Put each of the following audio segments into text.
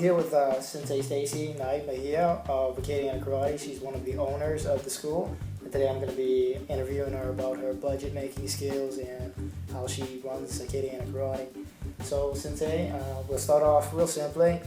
here with Sensei Stacey Mejia of Acadiana Karate. She's one of the owners of the school. And today I'm going to be interviewing her about her budget making skills and how she runs Acadiana Karate. So Sensei, we'll start off real simply.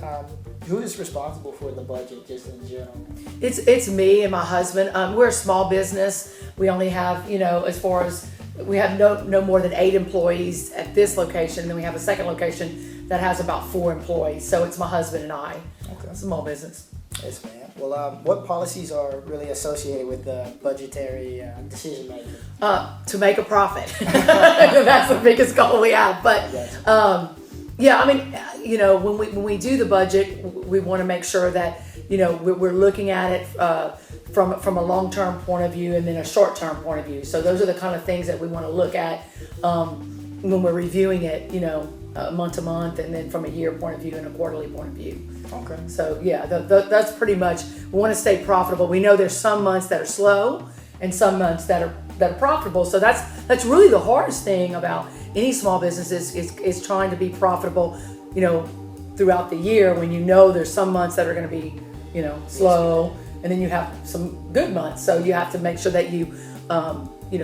Who is responsible for the budget just in general? It's me and my husband. We're a small business. We only have, as far as we have no more than 8 employees at this location. Then we have a second location that has about 4 employees. So it's my husband and I. Okay. Small business. Yes, ma'am. Well, what policies are really associated with the budgetary decision making? To make a profit. That's the biggest goal we have. But when we do the budget, we want to make sure that we're looking at it from a long-term point of view and then a short-term point of view. So those are the kind of things that we want to look at when we're reviewing it, month to month, and then from a year point of view and a quarterly point of view. Okay. So that's pretty much, we want to stay profitable. We know there's some months that are slow and some months that are profitable. So that's really the hardest thing about any small business is trying to be profitable, throughout the year, when there's some months that are going to be, slow, and then you have some good months. So you have to make sure that you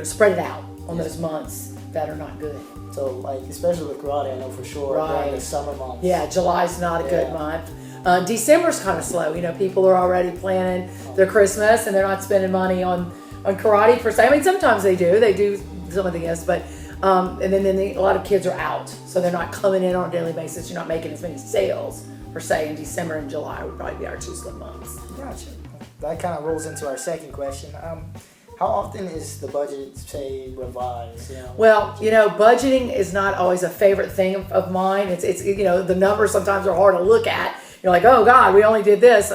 spread it out on those months that are not good. So, like, especially with karate, I know for sure during the summer months. Yeah, July's not a good month. December's kind of slow. People are already planning their Christmas and they're not spending money on karate per se. I mean, sometimes they do something else, but and then a lot of kids are out, so they're not coming in on a daily basis. You're not making as many sales per se in December and July would probably be our 2 slow months. Gotcha. That kind of rolls into our second question. How often is the budget, say, revised? Well, budgeting is not always a favorite thing of mine. It's the numbers sometimes are hard to look at. You're like, oh God, we only did this.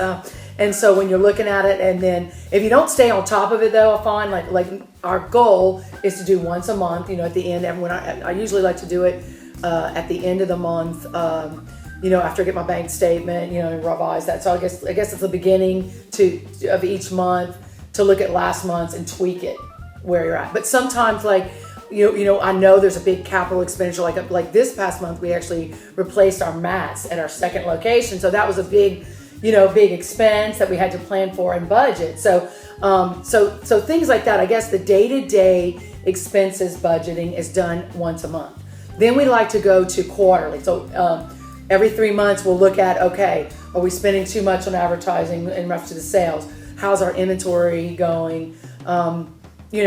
And so when you're looking at it, and then if you don't stay on top of it, though, I find like our goal is to do once a month. At the end, I usually like to do it at the end of the month. After I get my bank statement, and revise that. So I guess it's the beginning of each month to look at last month's and tweak it where you're at. But sometimes, I know there's a big capital expenditure. Like this past month, we actually replaced our mats at our second location. So that was a big expense that we had to plan for and budget. So things like that. I guess the day-to-day expenses budgeting is done once a month. Then we like to go to quarterly. So every 3 months, we'll look at, okay, are we spending too much on advertising in reference to the sales? How's our inventory going? So we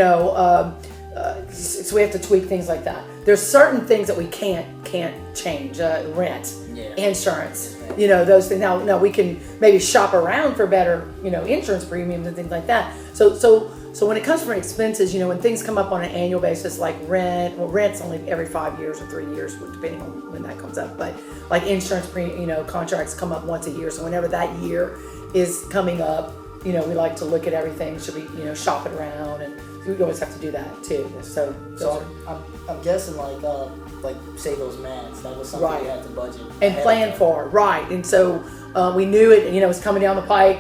have to tweak things like that. There's certain things that we can't change. Rent, insurance, those things. Now we can maybe shop around for better, insurance premiums and things like that. So when it comes from expenses, when things come up on an annual basis, like rent, rent's only every 5 years or 3 years, depending on when that comes up. But like insurance contracts come up once a year. So whenever that year is coming up, we like to look at everything. Should we, shop it around, and we always have to do that too. So I'm guessing like say those mats, that was something we had to budget and plan for, right? And so we knew it. It was coming down the pike.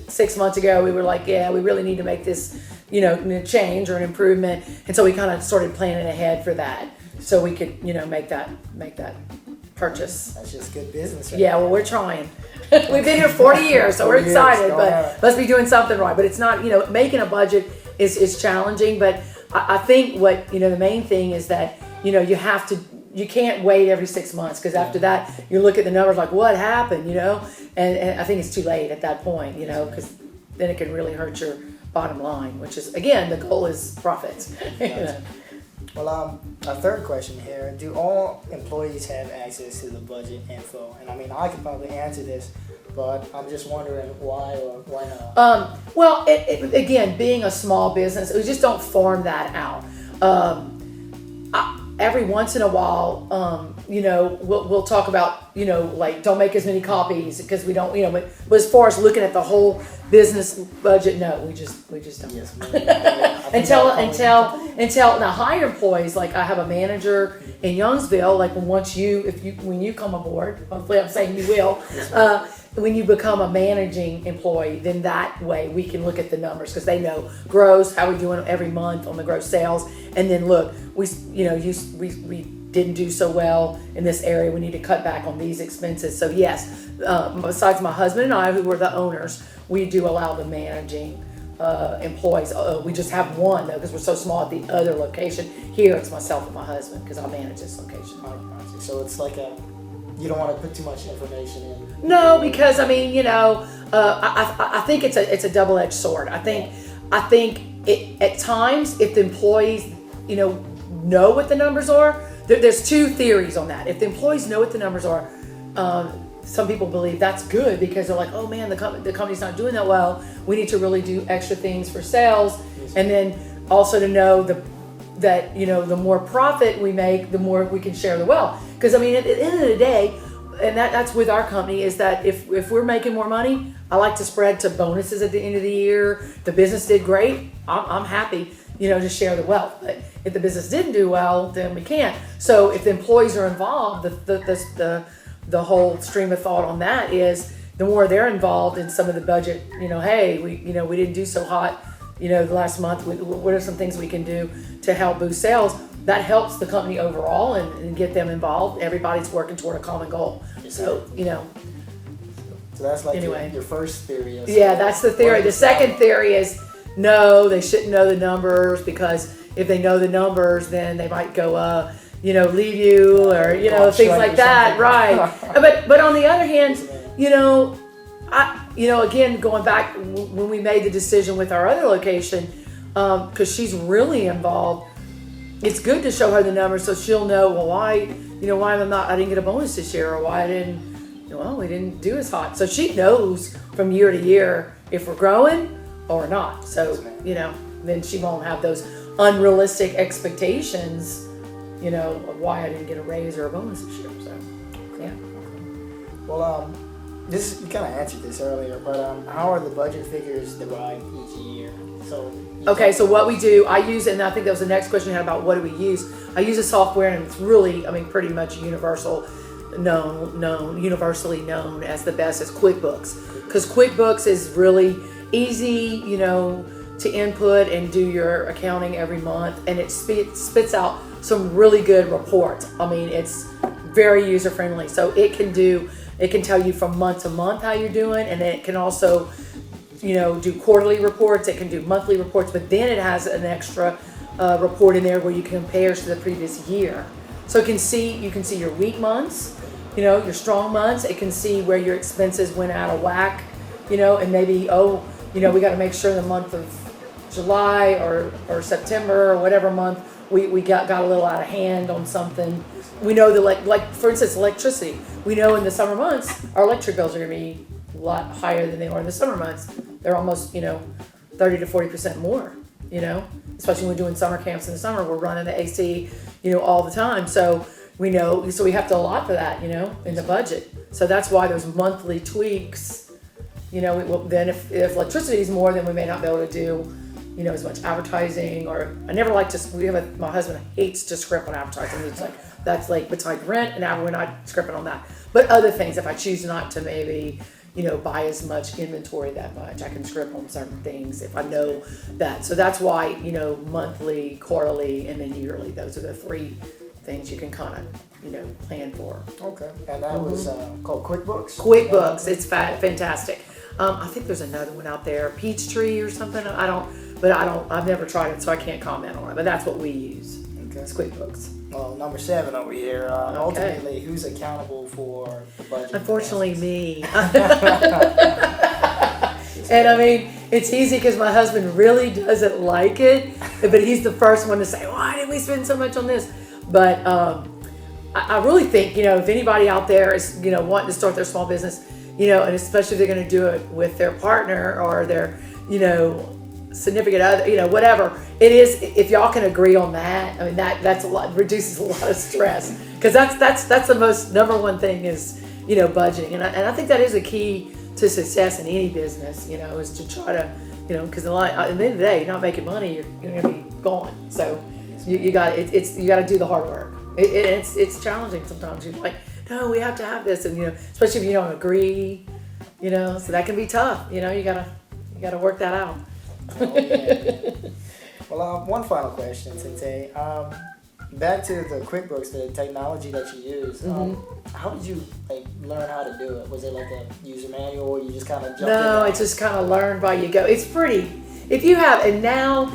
6 months ago, we were like, yeah, we really need to make this, change or an improvement. And so we kind of started planning ahead for that, so we could, make that purchase. That's just good business, right? Yeah, well, we're trying. We've been here 40 years, so we're excited, but let's be doing something right. But it's not, making a budget is challenging, but I think what, the main thing is that, you can't wait every 6 months, because after that, you look at the numbers like, what happened, and I think it's too late at that point, because then it can really hurt your bottom line, which is, again, the goal is profits. Well, a third question here. Do all employees have access to the budget info? And I mean, I could probably answer this, but I'm just wondering why or why not. Well, again, being a small business, we just don't farm that out. Every once in a while, we'll talk about, like, don't make as many copies because we don't, but as far as looking at the whole business budget, no, we just don't. Yes, until now, higher employees, like I have a manager in Youngsville, like when you come aboard, hopefully I'm saying you will, when you become a managing employee, then that way we can look at the numbers because they know gross, how we're doing every month on the gross sales, and then look, we didn't do so well in this area. We need to cut back on these expenses. So yes, besides my husband and I, who were the owners, we do allow the managing employees. We just have one though, because we're so small at the other location. Here it's myself and my husband, because I manage this location. So it's like you don't want to put too much information in. No, because I mean, I think it's a double-edged sword. I think it at times, if the employees, know what the numbers are, there's two theories on that. If the employees know what the numbers are, some people believe that's good, because they're like, oh man, the company's not doing that well. We need to really do extra things for sales, and then also to know that the more profit we make, the more we can share the wealth. Because I mean, at the end of the day, and that's with our company, is that if we're making more money, I like to spread to bonuses at the end of the year. The business did great, I'm happy, to share the wealth. But if the business didn't do well, then we can't. So if the employees are involved, the whole stream of thought on that is, the more they're involved in some of the budget, hey, we didn't do so hot, the last month. What are some things we can do to help boost sales? That helps the company overall and get them involved. Everybody's working toward a common goal. So, So that's like anyway. your first theory. Yeah, that's the theory. The second theory is, no, they shouldn't know the numbers, because if they know the numbers, then they might go, leave you, or, things like that. Right. But on the other hand, again, going back when we made the decision with our other location, because she's really involved, it's good to show her the numbers so she'll know, well, why I didn't get a bonus this year, or why we didn't do as hot. So she knows from year to year if we're growing or not. So, then she won't have those unrealistic expectations, of why I didn't get a raise or a bonus this year. So, yeah. Well, you kind of answered this earlier, but how are the budget figures derived each year? Okay, so what we do, I use it, and I think that was the next question you had about what do we use. I use a software, and it's really, pretty much universally known as the best as QuickBooks, because QuickBooks is really easy, to input and do your accounting every month, and it spits out some really good reports. It's very user friendly, so it can tell you from month to month how you're doing, and it can also do quarterly reports, it can do monthly reports, but then it has an extra report in there where you can compare to the previous year. So you can see your weak months, your strong months. It can see where your expenses went out of whack, and maybe, we got to make sure the month of July or September or whatever month we got a little out of hand on something. We know that like for instance, electricity. We know in the summer months our electric bills are going to be a lot higher than they are in the summer months. They're almost 30 to 40% more. Especially when we're doing summer camps in the summer, we're running the AC all the time. So we know, so we have to allot for that in the budget. So that's why there's monthly tweaks. Then if electricity is more, then we may not be able to do as much advertising, or I never like to. My husband hates to script on advertising. It's like that's like besides rent, and now we're not scripting on that. But other things, if I choose not to maybe buy as much inventory that much, I can script on certain things if I know that. So that's why monthly, quarterly, and then yearly. Those are the three things you can kind of plan for. Okay, and that was called QuickBooks. QuickBooks, it's fantastic. I think there's another one out there, Peachtree or something. I've never tried it, so I can't comment on it. But that's what we use. Okay. It's QuickBooks. Well, number 7 over here. Ultimately, who's accountable for the budget? Unfortunately, me. And it's easy because my husband really doesn't like it, but he's the first one to say, "Why did we spend so much on this?" But I really think if anybody out there is wanting to start their small business, and especially if they're going to do it with their partner or their significant other, whatever it is, if y'all can agree on that, that's a lot, reduces a lot of stress, because that's the most number one thing is budgeting, and I think that is a key to success in any business, is to try to because at the end of the day, you're not making money, you're going to be gone. So you got you got to do the hard work. It's challenging sometimes. You're like, no, we have to have this, and especially if you don't agree, so that can be tough. You gotta work that out. Oh, yeah. Well, one final question, Sensei. back to the QuickBooks, the technology that you use. How did you learn how to do it? Was it like a user manual, or you just kind of jumped in? No, it's just kind of learn by you go. It's pretty. If you have, and now,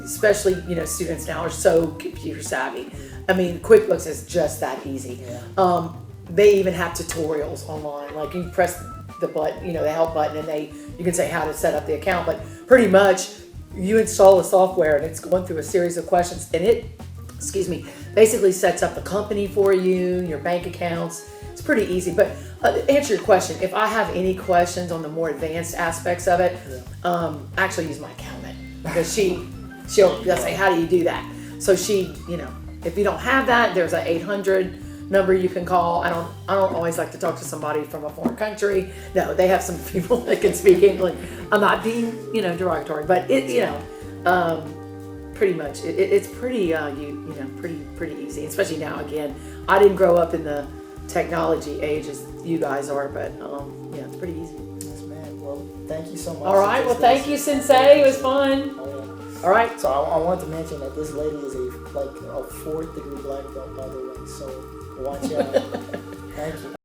especially students now are so computer savvy. I mean, QuickBooks is just that easy. Yeah. They even have tutorials online. Like you press the button, the help button, and you can say how to set up the account. But pretty much, you install the software, and it's going through a series of questions, and it, basically sets up the company for you, your bank accounts. It's pretty easy. But answer your question. If I have any questions on the more advanced aspects of it, I actually use my accountant, because she'll say, how do you do that? So if you don't have that, there's an 800 number you can call. I don't always like to talk to somebody from a foreign country. No, they have some people that can speak English. I'm not being derogatory, but pretty much it's pretty pretty easy, especially now. Again, I didn't grow up in the technology age as you guys are, but it's pretty easy. Yes, man. Well, thank you so much. All right. Well, thank you, Sensei. It was fun. Oh, yeah. All right. So I wanted to mention that this lady is a 4th degree black belt, by the way. So watch out. Thank you.